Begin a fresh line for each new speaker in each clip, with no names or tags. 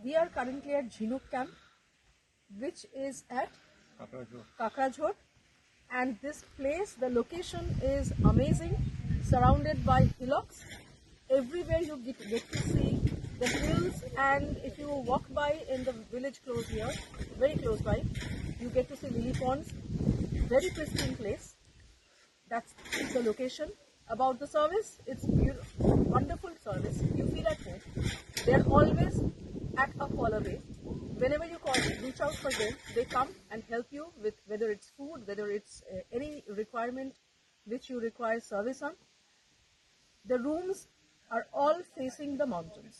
We are currently at Jhinuk Camp, which is at Kakrajhor, and this place, the location is amazing, surrounded by hillocks. Everywhere you get to see the hills, and if you walk by in the village close here, very close by, you get to see lily ponds. Very pristine place. That's the location. About the service, it's beautiful, wonderful service. You feel at home. They're always at a call away. Whenever you call, reach out for them. They come and help you with whether it's food, whether it's any requirement which you require service on. The rooms are all facing the mountains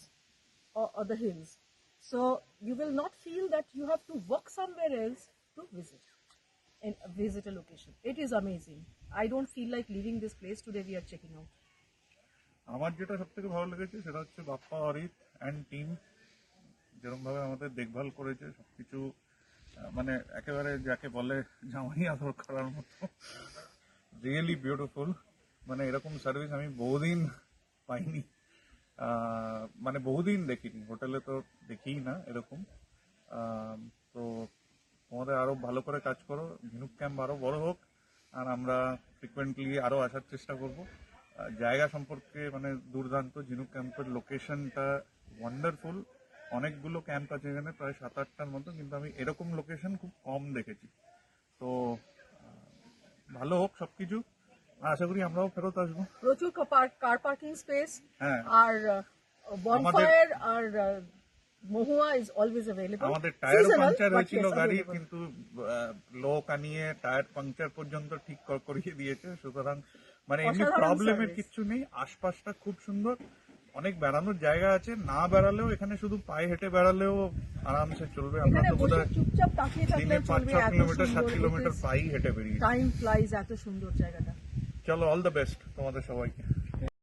or the hills. So you will not feel that you have to walk somewhere else to visit a location. It is amazing. I don't feel like leaving this place today. We are checking out.
আমার যেটা সবথেকে ভালো লেগেছে সেটা হচ্ছে Bappa অরিত and team যেরকম ভাবে আমাদের দেখভাল করেছে সবকিছু, মানে একেবারে যাকে বলে জামাই আদর করার মতো, রিয়েলি বিউটিফুল। মানে এরকম সার্ভিস আমি বহুদিন পাইনি, মানে বহুদিন দেখিনি, হোটেলে তো দেখিই না এরকম। তো তোমাদের আরো ভালো করে কাজ করো, ঝিনুক ক্যাম্প আরো বড় হোক, আর আমরা ফ্রিকুয়েন্টলি আরো আসার চেষ্টা করব। জায়গা সম্পর্কে মানে দুর্দান্ত, ঝিনুক ক্যাম্পের লোকেশনটা ওয়ান্ডারফুল। অনেকগুলো ক্যাম্প আছে এখানে, প্রায় 7-8টার মতো, কিন্তু আমি এরকম লোকেশন খুব কম দেখেছি। তো ভালো হোক সবকিছু, আশা করি আমরাও ফেরত আসবো।
প্রচুর কার পার্কিং স্পেস,
হ্যাঁ,
আর বনফায়ার আর মহুয়া ইজ অলওয়েজ अवेलेबल।
আমাদের টায়ার পাংচার হয়েছিল গাড়ি, কিন্তু লোক আনিয়ে টায়ার পাংচার পর্যন্ত ঠিক করিয়ে দিয়েছে। সুতরাং মানে এমনি প্রবলেমের কিছু নেই। আশপাশটা খুব সুন্দর, অনেক বেড়ানোর জায়গা আছে। না বেড়ালেও এখানে শুধু পায়ে হেঁটে বেড়ালেও আরামসে চলবে। আমরা তো বোধহয়
চুপচাপ তাকিয়ে থাকলে চলবে।
5-6 কিলোমিটার 7 কিলোমিটার পাই হেঁটে বেরিয়ে।
টাইম ফ্লাইজ, এত সুন্দর জায়গাটা।
চলো, অল দ্য বেস্ট তোমাদের সবাইকে।